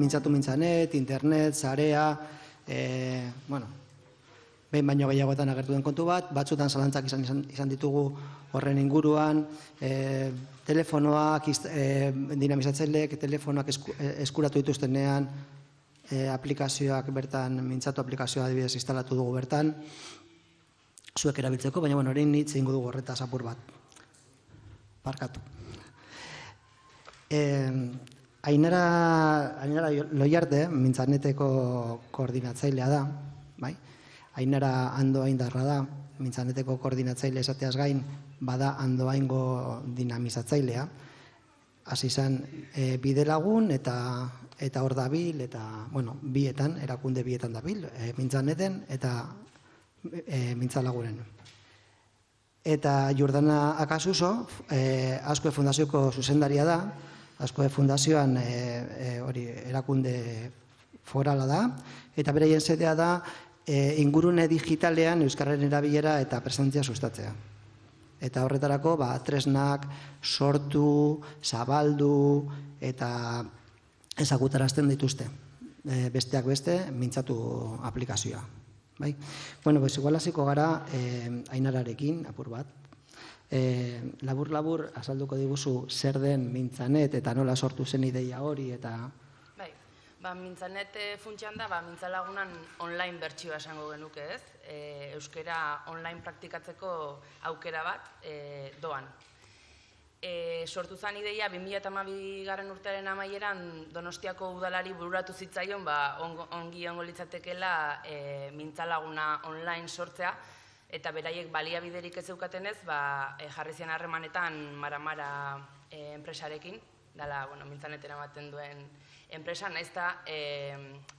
mintzatu mintzanet, internet, zarea, bueno, behin baino gehiagoetan agertu den kontu bat, batzutan zalantzak izan ditugu horren inguruan, telefonoak, dinamizatzaileek, telefonoak eskuratu dituztenean, aplikazioak bertan, mintzatu aplikazioa adibidez instalatu dugu bertan, zuek erabiltzeko, baina orain hitz egingo dugu horretaz apur bat. Barkatu. Ainara Loiarte, mintzaneteko koordinatzailea da, bai? Ainara Andoaindarra da, mintzaneteko koordinatzaile esateaz gain, bada Andoaingo dinamizatzailea. Hasi izan bidelagun eta hor dabil, eta, bueno, bietan, erakunde bietan dabil, mintzaneten eta mintzalagunen. Eta Jordana Akasuso, Azkue Fundazioko zuzendaria da, Azkue Fundazioan erakunde forala da, eta beraien sedea da ingurune digitalean euskararen erabilera eta presentzia sustatzea. Eta horretarako tresnak sortu, zabaldu eta ezagutarazten dituzte. Besteak beste, mintzatu aplikazioa. Igual hasiko gara Ainararekin, apur bat. Labur-labur azalduko diguzu zer den mintzanet eta nola sortu zen ideia hori eta... Mintzanet funtsean da, mintzalagunan online bertsioa esango genuke ez, euskera online praktikatzeko aukera bat doan. Sortu zen ideia 2012 garren urtearen amaieran Donostiako udalari bururatu zitzaion ongi ongo litzatekela mintzalaguna online sortzea, eta beraiek baliabiderik ez zeukatenez jarri zian harremanetan Mara enpresarekin, dela mintzanet eramaten duen enpresa, naiz eta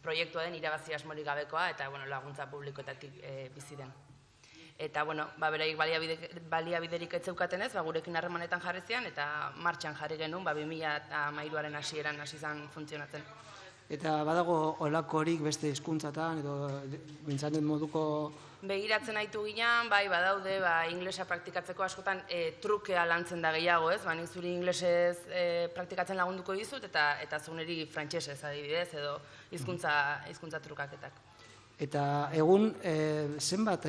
proiektua den irabazi asmorik gabekoa eta laguntza publikoetatik bizi den. Eta, beraiek baliabiderik ez zeukatenez, gurekin harremanetan jarri zian eta martxan jarri genuen 2013aren hasieran hasi zen funtzionatzen. Eta badago olakorik beste hizkuntzatan edo mintzanet moduko... Begiratzen haitu ginean, badaude, inglesa praktikatzeko askotan trukea lantzen da gehiago, ez? Nik zuri inglesez praktikatzen lagunduko dizut eta zuneri frantsesez adibidez edo hizkuntza trukaketak. Eta egun zenbat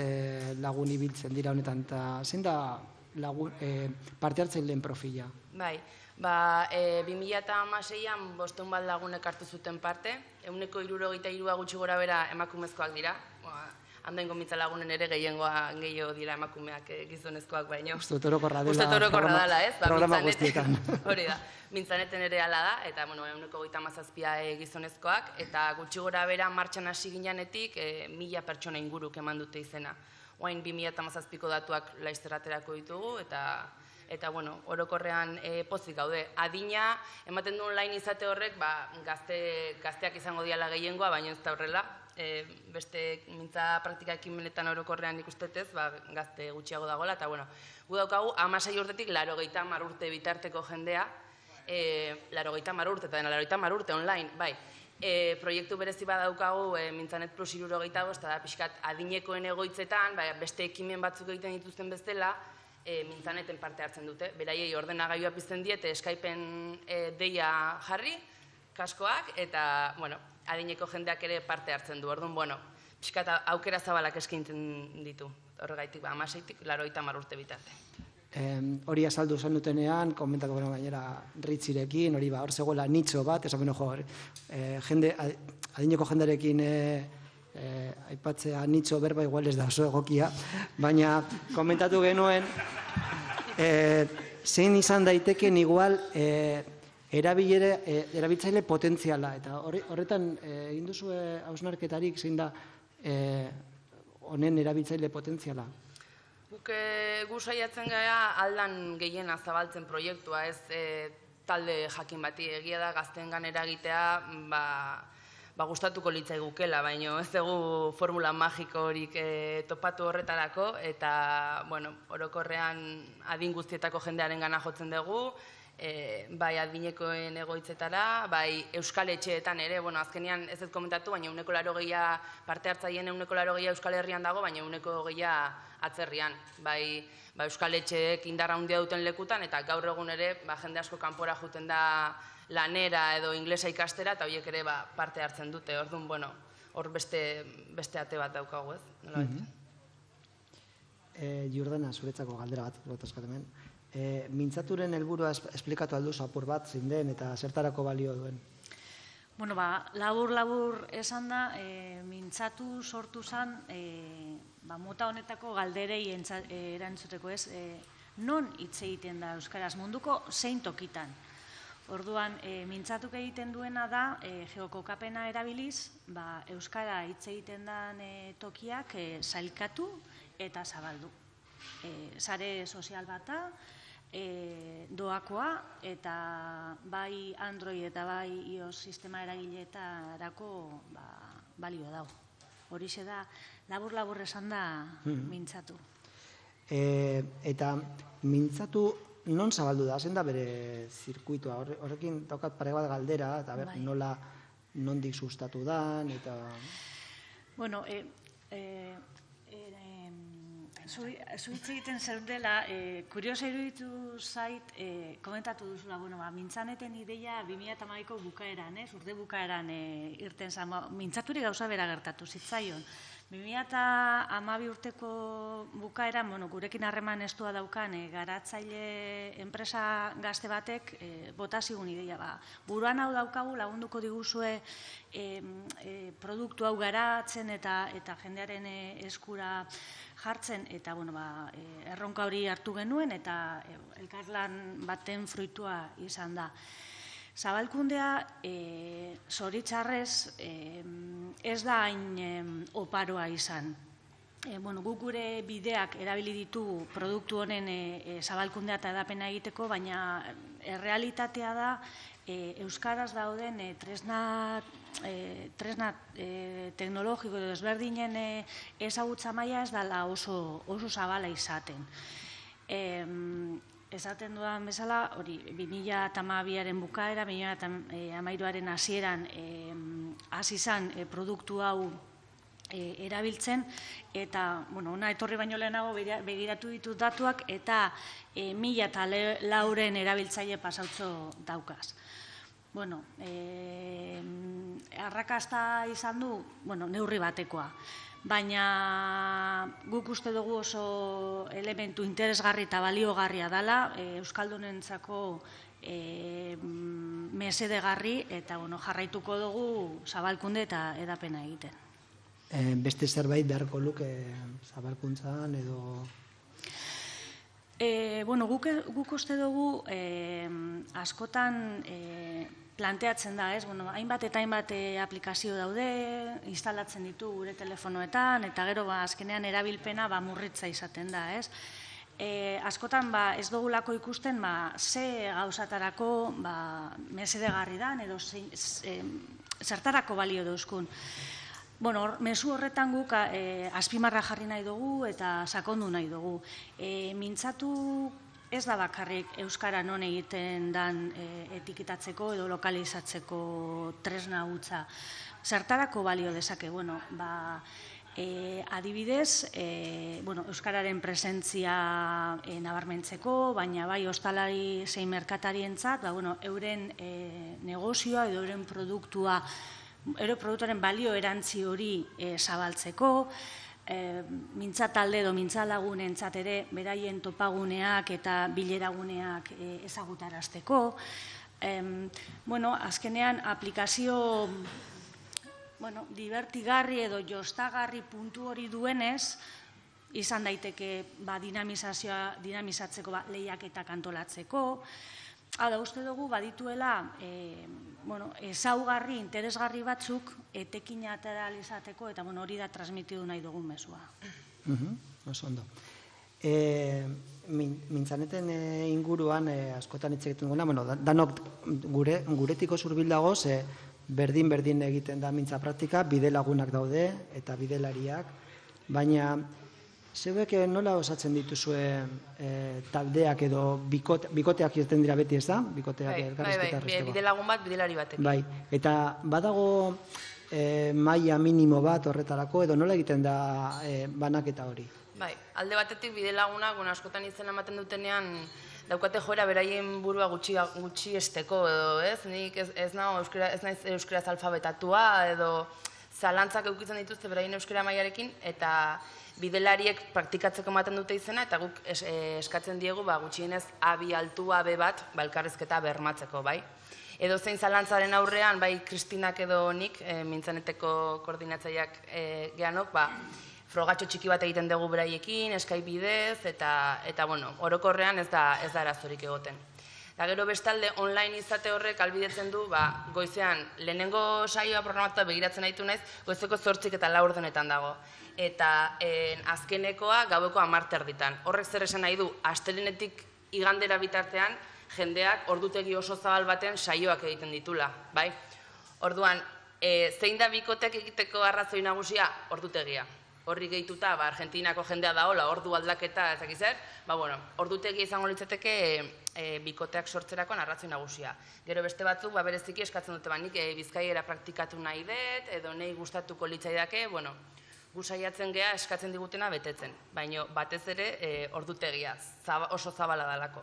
lagun ibiltzen dira honetan eta zein da parte hartzaileen profila? 2016an 500 bat lagunek hartu zuten parte, 73 gutxi gora bera emakumezkoak dira, Andoaingo mintzalagunen ere gehiago dira emakumeak gizonezkoak baino. Uste orokorra dela, ez? Programa guztietan. Hori da, mintzaneten ere ala da, eta 137 gizonezkoak, eta gutxi gora bera martxan hasi ginenetik 1000 pertsona inguruk eman dute izena. Oain 2017ko datuak laizter aterako ditugu, eta orokorrean pozik gaude. Adina, ematen du online izate horrek, gazteak izango diala gehiengoa, baina ez da horrela. Beste mintza praktika ekimenetan orokorrean ikustetez, gazte gutxiago dagoela, eta gu daukagu 16 urtetik 80 urte bitarteko jendea, 80 urte eta 80 urte online, proiektu berezi bat daukagu Mintzanet Plus 75, eta da pixkat adinekoen egoitzetan, beste ekimen batzuk egiten dituzten bestela, mintzaneten parte hartzen dute. Beraiei ordenagailua pizten diete, Skypen deia jarri, kaskoak, eta, adineko jendeak ere parte hartzen du. Orduan, pixkat aukera zabalak eskaintzen ditu. Horregaitik, 16tik 80 urte bitarte. Hori azaldu zen dutenean, komentako gainera Ritzirekin, hori hor zegoela nitxo bat, esan adineko jenderekin aipatzea nitxo berba igual ez da oso egokia, baina komentatu genuen zein izan daiteken igual erabiltzaile potentziala, eta horretan egin duzu hausnarketarik zein da honen erabiltzaile potentziala? Gu saiatzen gara aldan gehiena zabaltzen proiektua, ez talde jakin bati, egia da gazteengan eragitea gustatuko litzaigukela, baina ez dugu formula magiko horik topatu horretarako, eta orokorrean adin guztietako jendearen gana jotzen dugu, bai adinekoen egoitzetara, bai euskal etxeetan ere, azkenean ez ez komentatu, baina 80 parte hartzaien 80 Euskal Herrian dago, baina 20 atzerrian, bai euskal etxeek indarra handia duten lekutan, eta gaur egun ere jende asko kanpora juten da lanera edo inglesa ikastera, eta horiek ere parte hartzen dute. Orduan, bueno, hor beste ate bat daukagu, ez? Jordana, zuretzako galdera bat, gotazkat hemen. Mintzaturen helburua esplikatu alduzu apur bat zein den eta zertarako balio duen? Bueno, labur esan da, mintzatu sortu zen, mota honetako galderei erantzuteko ez, non hitz egiten da euskaraz munduko zein tokitan. Orduan, mintzatuk egiten duena da, geokokapena erabiliz, euskara hitz egiten den tokiak sailkatu eta zabaldu. Sare sozial bata, doakoa, eta bai Android eta bai iOS sistema eragileetarako balio dago. Horixe da, labur esan da mintzatu. Eta mintzatu non zabaldu da, zen da bere zirkuitua, horrekin daukat pare bat galdera, eta nola nondik sustatu dan, eta... Bueno, zuitz egiten zer dela, kuriosa iruditu zait, komentatu duzula, mintzaneten ideia 2012ko bukaeran, urte bukaeran irten zen, mintzaturi gauza bera gertatu zitzaion. 2012 urteko bukaeran, gurekin harreman estua daukan garatzaile enpresa gazte batek bota zigun ideia. Buruan hau daukagu, lagunduko diguzue produktu hau garatzen eta jendearen eskura jartzen, eta erronka hori hartu genuen eta elkarlan baten fruitua izan da. Zabalkundea, zoritxarrez, ez da hain oparoa izan. Guk gure bideak erabili ditugu produktu honen zabalkundea eta edapena egiteko, baina errealitatea da euskaraz dauden tresna teknologiko edo ezberdinen ezagutza maila ez dela oso zabala izaten. Esaten dudan bezala, hori 2012aren bukaera, 2013aren hasieran hasi zen produktu hau erabiltzen, eta ona etorri baino lehenago begiratu ditut datuak, eta 1004 erabiltzaile pasautzo daukaz. Arrakasta izan du, neurri batekoa. Baina guk uste dugu oso elementu interesgarri eta baliogarria dela, euskaldunentzako mesedegarri, eta jarraituko dugu zabalkunde eta edapena egiten. Beste zerbait beharko luke zabalkuntzan edo... Guk uste dugu askotan planteatzen da, hainbat eta hainbat aplikazio daude, instalatzen ditu gure telefonoetan, eta gero azkenean erabilpena murritza izaten da, ez? Askotan ez dugulako ikusten ze gauzatarako mesedegarri dan, edo zertarako balio dauzkun. Mezu horretan guk azpimarra jarri nahi dugu eta sakondu nahi dugu. Mintzatu ez da bakarrik euskara non egiten dan etiketatzeko edo lokalizatzeko tresna hutsa. Zertarako balio dezake? Adibidez, euskararen presentzia nabarmentzeko, baina bai ostalari zein merkatarientzat, euren negozioa edo euren produktua, produktuaren balio erantzi hori zabaltzeko, mintzatalde edo mintzalagunentzat ere beraien topaguneak eta bileraguneak ezagutarazteko. Azkenean aplikazio divertigarri edo jostagarri puntu hori duenez, izan daiteke dinamizatzeko lehiaketak antolatzeko. Uste dugu badituela ezaugarri, interesgarri batzuk etekin ateralizateko, eta hori da transmitidu nahi dugun mezua. Oso ondo. Mintzaneten inguruan askotan hitz egiten guna, danok guretiko zurbildago, berdin egiten da mintza praktika, bidelagunak daude eta bidelariak, baina zeuek nola osatzen dituzue taldeak edo bikoteak irten dira beti, ez da? Bidelagun bat, bidelari batek. Bai, eta badago maila minimo bat horretarako, edo nola egiten da banaketa hori? Bai, alde batetik bidelagunak, askotan izena ematen dutenean, daukate joera beraien burua gutxi esteko edo, ez? Nik ez naiz euskaraz alfabetatua edo zalantzak eukitzen dituzte beraien euskara mailarekin eta bidelariek praktikatzeko ematen dute izena eta guk eskatzen diegu gutxienez A2 altua B bat elkarrizketa bermatzeko, bai? Edo zein zalantzaren aurrean, bai Kristinak edo nik, mintzaneteko koordinatzaileak geanok, frogatxo txiki bat egiten dugu beraiekin, Skype bidez, eta bueno, orokorrean ez da arazorik egoten. Eta gero bestalde, online izate horrek albidetzen du, goizean, lehenengo saioa programatuta begiratzen ditu naiz, goizeko 8 eta 4 dago. Eta azkenekoa gaueko 10 Horrek zer esan nahi du, astelehenetik igandera bitartean, jendeak ordutegi oso zabal baten saioak egiten ditula, bai? Orduan, zein da bikotek egiteko arrazoi nagusia? Ordutegia. Horri gehituta, Argentinako jendea daola, ordu aldaketa, ezak zer, ordutegi izango litzateke bikoteak sortzerakoan arrazoi nagusia. Gero beste batzuk, bereziki eskatzen dute, nik bizkaiera praktikatu nahi dut, edo nahi gustatuko litzaidake, gu saiatzen gea eskatzen digutena betetzen, baina batez ere ordutegia, oso zabala dalako.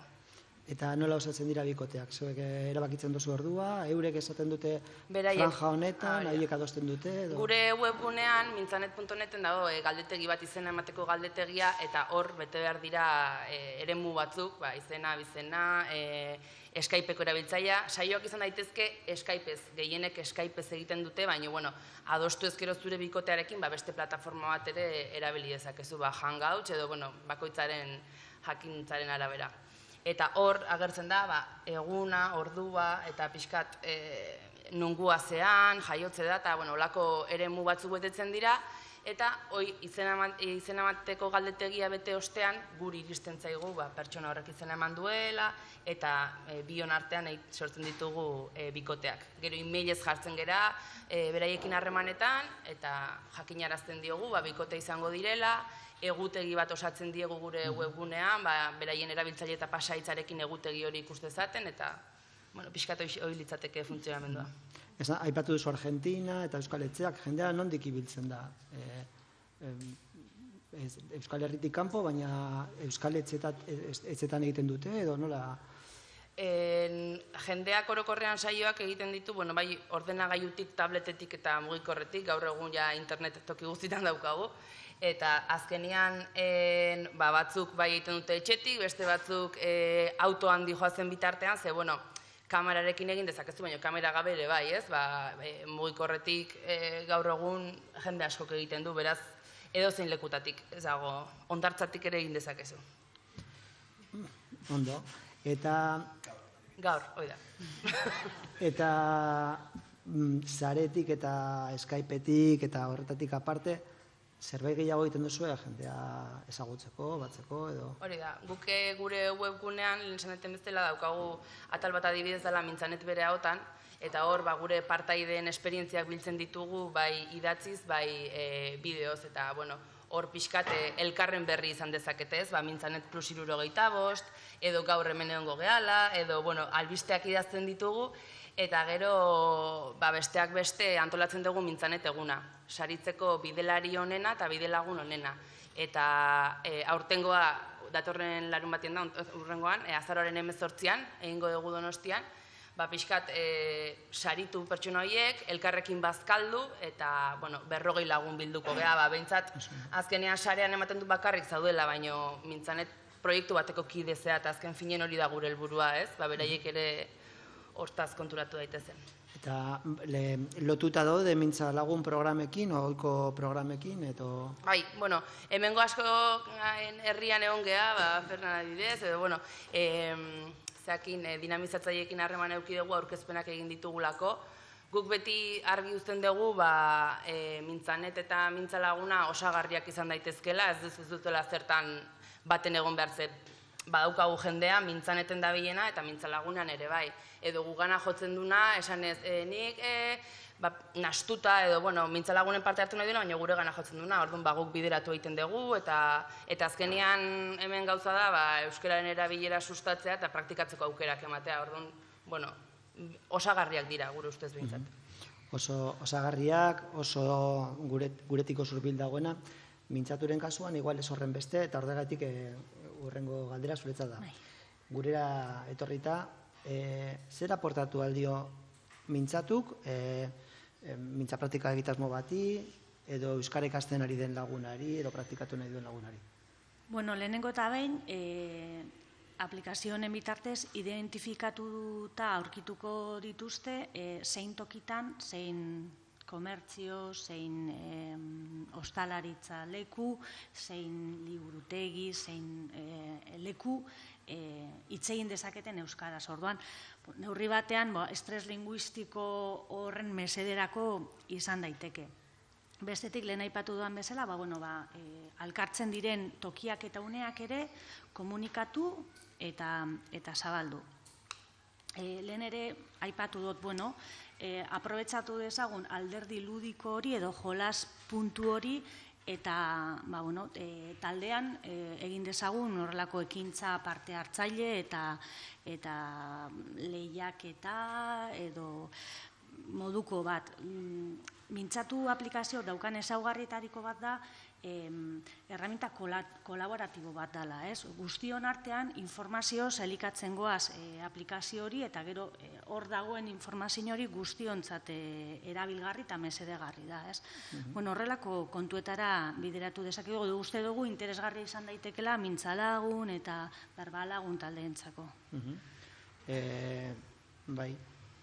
Eta nola osatzen dira bikoteak? Zuek erabakitzen duzu ordua, eurek esaten dute franja honetan, haiek adosten dute? Gure webgunean, mintzanet.neten dago galdetegi bat izena emateko galdetegia, eta hor bete behar dira eremu batzuk, izena, bizena, Skypeko erabiltzaia. Saioak izan daitezke Skypez, gehienek Skypez egiten dute, baina adostu ezkero zure bikotearekin beste plataforma bat ere erabili dezakezu, Hangouts edo bakoitzaren jakintzaren arabera. Eta hor agertzen da, eguna, ordua, eta pixkat nungua zean, jaiotze da, eta olako eremu batzuk betetzen dira, eta izena emateko galdetegia bete ostean, guri iristen zaigu pertsona horrek izena eman duela, eta bion artean sortzen ditugu bikoteak. Gero emailez jartzen gera, beraiekin harremanetan, eta jakinarazten diogu, bikote izango direla, egutegi bat osatzen diegu gure webgunean, beraien erabiltzaile eta pasaitzarekin egutegi hori ikuste zaten, eta pixkat hori litzateke funtzionamendua. Aipatu duzu Argentina eta Euskal Etxeak, jendea nondik ibiltzen da? Euskal Herritik kanpo, baina Euskal Etxetan egiten dute, edo nola? Jendeak orokorrean saioak egiten ditu, bai ordenagailutik, tabletetik eta mugikorretik, gaur egun ja internet toki guztietan daukagu, eta azkenean batzuk bai egiten dute etxetik, beste batzuk auto handi joazen bitartean, ze kamerarekin egin dezakezu, baina kamera gabe ere bai, ez? Mugikorretik gaur egun jende askok egiten du, beraz, edozein lekutatik, ez dago, hondartzatik ere egin dezakezu. Ondo, eta... Gaur, hoi da. Eta zaretik eta Skypeetik eta horretatik aparte, zerbait gehiago egiten duzu jendea ezagutzeko, batzeko edo? Hori da, guk gure webgunean lehen esan bezala daukagu atal bat adibidez dela Mintzanet bere ahotan, eta hor gure partaideen esperientziak biltzen ditugu bai idatziz, bai bideoz, eta hor pixkat elkarren berri izan dezaketez, Mintzanet plus 75, edo gaur hemen egongo gehala, edo albisteak idazten ditugu, eta gero besteak beste antolatzen dugu Mintzanet eguna. Saritzeko bidelari onena eta bidelagun onena. Eta aurtengoa datorren larun batien da, urrengoan, azaroaren 18an, egingo dugu Donostian, pixkat saritu pertsona horiek, elkarrekin bazkaldu, eta 40 lagun bilduko geha, behintzat, azkenean sarean ematen du bakarrik zaudela, baina Mintzanet proiektu bateko kidezea, eta azken finen hori da gure helburua, ez? Beraiek ere hortaz konturatu daitezen. Eta lotuta daude Mintza lagun programekin, ohiko programekin, edo... Bai, hemengo asko herrian egon geha, Fernan adibidez, edo, zeakin dinamizatzaileekin harreman eduki dugu aurkezpenak egin ditugulako. Guk beti argi uzten dugu, Mintzanet eta Mintza laguna osagarriak izan daitezkela, ez dutela zertan baten egon behar zer. Badaukagu jendea, Mintzaneten dabilena eta Mintza lagunan ere bai. Edo gugana jotzen duna, esan ez, nik nastuta edo, Mintza lagunen parte hartu nahi duena, baina gure gana jotzen duna, orduan guk bideratu egiten dugu, eta azkenean hemen gauza da, euskararen erabilera sustatzea eta praktikatzeko aukerak ematea, orduan, osagarriak dira gure ustez behintzat. Oso osagarriak, oso guretiko zurbil dagoena, Mintzaturen kasuan, igual ez horren beste, eta horregatik urrengo galdera zuretzat da. gurera etorrita, zer aportatu aldio mintzatuk, mintza praktika egitasmo bati, edo euskara ikasten ari den lagunari, edo praktikatu nahi duen lagunari? Bueno, lehenengo eta behin, aplikazio honen bitartez identifikatuta aurkituko dituzte zein tokitan, zein komertzio, zein ostalaritza leku, zein liburutegi, zein leku hitz egin dezaketen euskaraz. Orduan, neurri batean estres linguistiko horren mesederako izan daiteke. Bestetik, lehen aipatu duan bezala, alkartzen diren tokiak eta uneak ere komunikatu eta zabaldu. Lehen ere aipatu dut, aprobetxatu dezagun alderdi ludiko hori edo jolas puntu hori eta taldean egin dezagun horrelako ekintza parte hartzaile eta lehiaketa edo moduko bat. Mintzatu aplikazio daukan ezaugarrietariko bat da erreminta kolaboratibo bat dela. Guztion artean informazio elikatzen goaz aplikazio hori eta gero hor dagoen informazio hori guztiontzat erabilgarri eta mesedegarri da. Horrelako kontuetara bideratu dezakegu, uste dugu interesgarri izan daitekela mintzalagun eta berbalagun taldeentzako. Bai,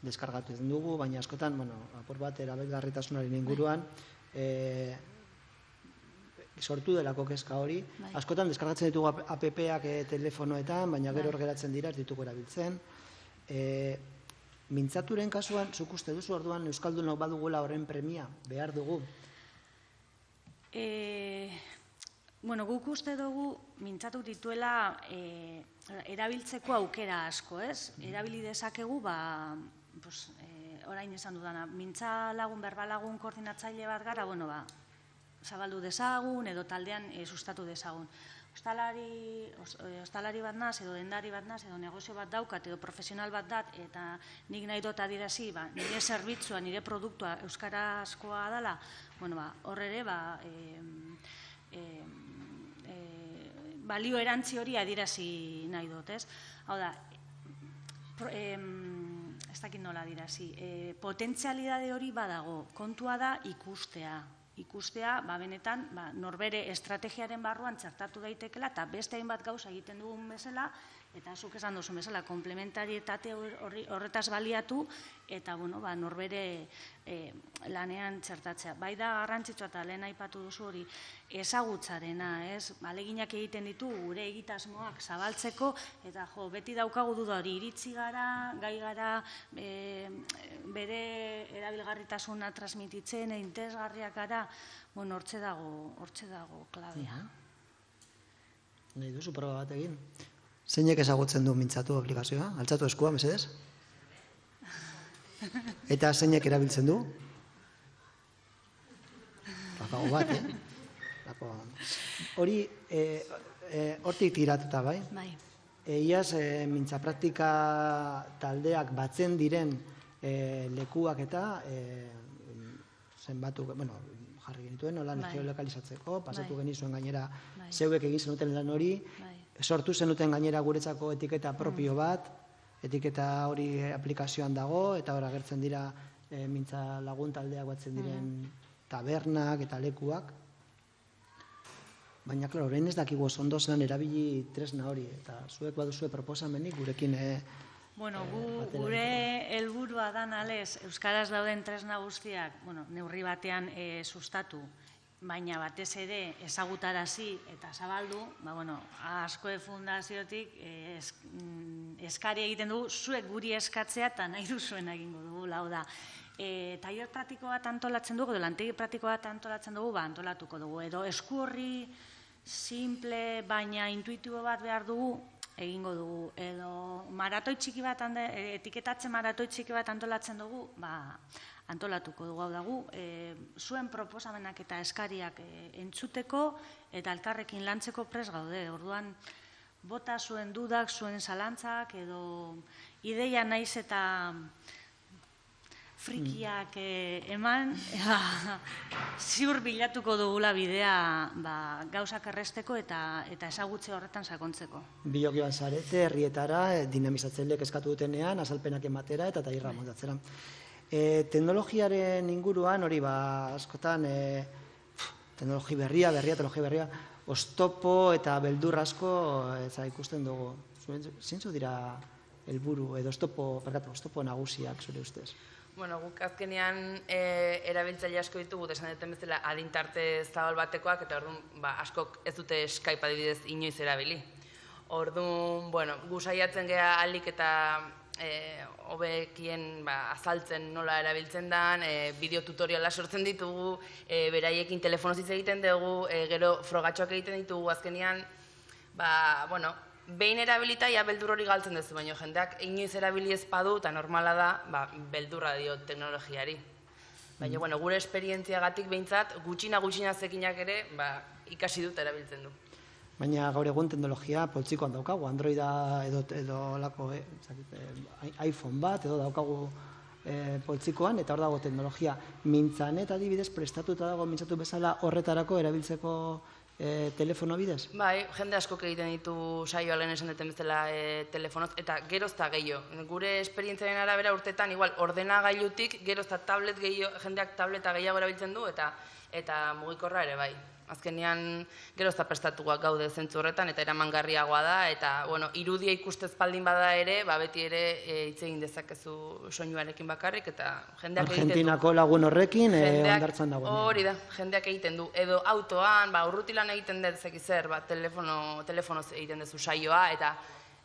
deskargatu egin dugu, baina askotan, apur bat erabilgarritasunaren inguruan, sortu delako kezka hori. Askotan deskargatzen ditugu app-ak telefonoetan, baina gero hor geratzen dira, ez ditugu erabiltzen. Mintzaturen kasuan, zuk uste duzu orduan euskaldunok badugula horren premia, behar dugu? Guk uste dugu mintzatu dituela erabiltzeko aukera asko, ez? Erabili dezakegu, orain esan dudana, mintza lagun, berbalagun koordinatzaile bat gara, zabaldu dezagun edo taldean sustatu dezagun. Ostalari bat naz, edo dendari bat naz, edo negozio bat daukat, edo profesional bat dat, eta nik nahi dut adirazi, nire zerbitzua, nire produktua euskarazkoa dela, hor ere, balio erantzi hori adirazi nahi dut, ez? Hau da, ez dakit nola adirazi, potentzialidade hori badago, kontua da ikustea, benetan, norbere estrategiaren barruan txertatu daitekela, eta beste hainbat gauza egiten dugun bezala, eta zuk esan duzun bezala, komplementarietate horretaz baliatu, eta norbere lanean txertatzea. Bai da garrantzitsua eta lehen aipatu duzu hori ezagutzarena, ahaleginak egiten ditu gure egitasmoak zabaltzeko, eta beti daukagu duda hori iritsi gara, gai gara bere erabilgarritasuna transmititzen, interesgarriak gara, hortxe dago klabea. Nahi duzu proba bat egin? Zeinek ezagutzen du mintzatu aplikazioa? Altzatu eskua, mesedez? Eta zeinek erabiltzen du? Lakago bat, Hori, hortik tiratuta, bai? Bai. Iaz, mintza praktika taldeak batzen diren lekuak eta zenbatu, jarri genituen, nola geolokalizatzeko, pasatu genizuen gainera zeuek egin zenuten lan hori, sortu zenuten gainera guretzako etiketa propio bat, etiketa hori aplikazioan dago, eta hor agertzen dira mintza lagun taldeak batzen diren tabernak eta lekuak. Baina, klaro, orain ez dakigu ondo zelan erabili tresna hori, eta zuek baduzue proposamenik gurekin... Gure helburua da nalez, euskaraz dauden tresna guztiak, neurri batean sustatu, baina batez ere ezagutarazi eta zabaldu, askoe fundaziotik eskari egiten dugu, zuek guri eskatzea eta nahi duzuen egingo dugu, lau da. Tailer praktiko bat antolatzen dugu, edo lantegi praktiko bat antolatzen dugu, antolatuko dugu. Edo esku horri simple, baina intuitibo bat behar dugu, egingo dugu. Edo maratoi txiki bat, etiketatze maratoi txiki bat antolatzen dugu, antolatuko dugu. Hau dugu, zuen proposamenak eta eskariak entzuteko eta elkarrekin lantzeko prest gaude. Orduan, bota zuen dudak, zuen zalantzak, edo ideia naiz eta frikiak eman, ziur bilatuko dugula bidea gauzak erresteko eta ezagutze horretan sakontzeko. Bilok joan zarete, herrietara, dinamizatzaileek eskatu dutenean, azalpenak ematera eta taierra montatzera. Teknologiaren inguruan, hori askotan, teknologia berria, oztopo eta beldur asko ikusten dugu. Zintzu dira helburu edo oztopo nagusiak zure ustez? Bueno, guk azkenean erabiltzaile asko ditugu, esan duten bezala adintarte zabal batekoak, eta orduan askok ez dute Skype adibidez inoiz erabili. Orduan, gu saiatzen gea alik eta hobekien azaltzen nola erabiltzen den, bideo tutoriala sortzen ditugu, beraiekin telefonoz hitz egiten dugu, gero frogatxoak egiten ditugu azkenean, behin erabilita, beldur hori galtzen duzu, baina jendeak inoiz erabili ez badu, eta normala da, beldurra dio teknologiari. Baina, gure esperientziagatik behintzat, gutxina zekinak ere, ikasi dut erabiltzen du. Baina gaur egun teknologia poltsikoan daukagu, Androida edo lako iPhone bat edo daukagu poltsikoan, eta hor dago teknologia. Mintzanet adibidez prestatuta dago mintzatu bezala horretarako erabiltzeko telefono bidez? Bai, jende askok egiten ditu saioa lehen esan duten bezala telefonoz, eta gerozta gehiago. Gure esperientziaren arabera urtetan, igual, ordenagailutik gerozta tablet gehiago, jendeak tableta gehiago erabiltzen du, eta mugikorra ere bai. Azkenean gerozta prestatuak gaude zentzu horretan, eta eramangarriagoa da, eta irudia ikustez baldin bada ere, beti ere hitz egin dezakezu soinuarekin bakarrik, eta jendeak egiten du. Argentinako lagun horrekin ondartzan dagoen. Hori da, jendeak egiten du. Edo autoan, urrutilan egiten dezakiz zer, telefonoz egiten dezu saioa, eta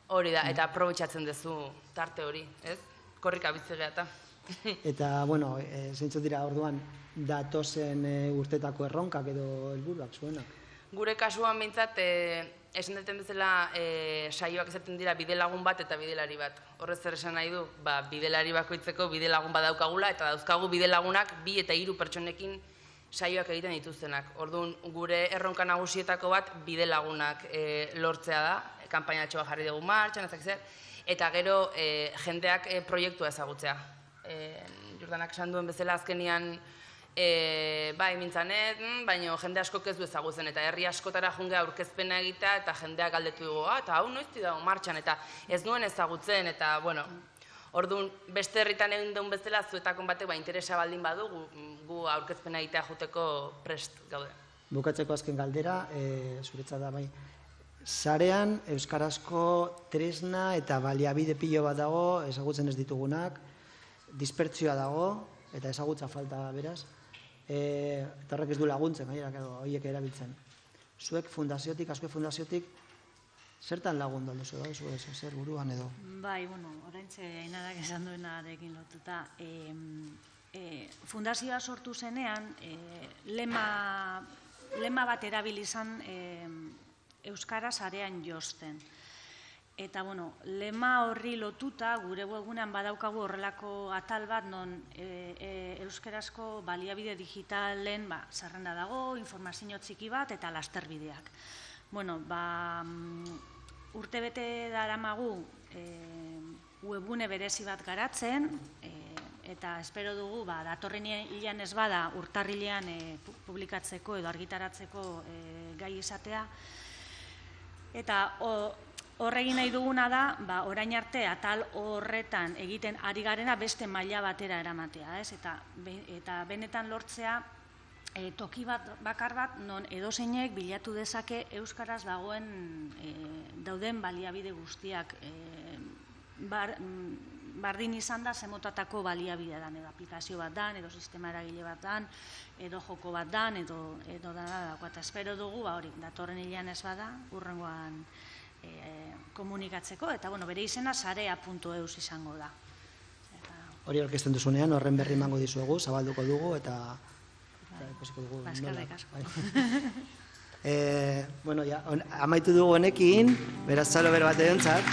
hori da, eta aprobetxatzen dezu tarte hori, ez? Korrika bitzigea eta. Eta, zeintzu dira orduan, datozen urtetako erronkak edo helburuak zuenak? Gure kasuan behintzat, esan duten bezala saioak izaten dira bidelagun bat eta bidelari bat. Horrez zer esan nahi du, bidelari bakoitzeko bidelagun bat daukagula, eta dauzkagu bidelagunak 2 eta 3 pertsonekin saioak egiten dituztenak. Orduan, gure erronka nagusietako bat bidelagunak lortzea da, kanpainatxoa jarri dugu martxan, eta gero jendeak proiektua ezagutzea. Jordanak esan duen bezala azkenian bai mintzanet, baina jende askok ez du ezagutzen, eta herri askotara jungea aurkezpena egitea, eta jendeak galdetu dugu, eta hau noizti dago martxan, eta ez nuen ezagutzen, eta orduan beste herritan egin duen bezala zuetakon batek interesa baldin badu, gu aurkezpena egitea juteko prest gaude. Bukatzeko azken galdera, zuretzat da bai, sarean euskarazko tresna eta baliabide pilo bat dago, ezagutzen ez ditugunak, dispertsioa dago, eta ezagutza falta beraz, eta horrek ez du laguntzen, horiek erabiltzen. Zuek fundaziotik, askoek fundaziotik, zertan lagundu alduzu da, zer buruan edo? Bai, oraintxe Ainarak esan duenarekin lotuta, fundazioa sortu zenean, lema bat erabili izan euskara sarean josten. Eta, lema horri lotuta, gure webunean badaukagu horrelako atal bat, non euskarazko baliabide digitalen zerrenda dago, informazio txiki bat eta lasterbideak. Urtebete daramagu webune berezi bat garatzen, eta espero dugu, datorren hilean ez bada, urtarrilean publikatzeko edo argitaratzeko gai izatea. Eta horregin nahi duguna da, orain arte atal horretan egiten ari garena beste maila batera eramatea, eta benetan lortzea toki bakar bat non edozeinek bilatu dezake euskaraz dauden baliabide guztiak bardin izan da zemotatako baliabidea dan, edo aplikazio bat dan, edo sistema eragile bat dan, edo joko bat dan, edo dara dago. Eta espero dugu, datorren hilean ez bada, hurrengoan komunikatzeko, eta bere izena sarea.eus izango da. Hori aurkezten duzunean, horren berri emango dizuegu, zabalduko dugu, eta eskerrik asko. Amaitu dugu honekin, beraz zalo bero bat edontzat.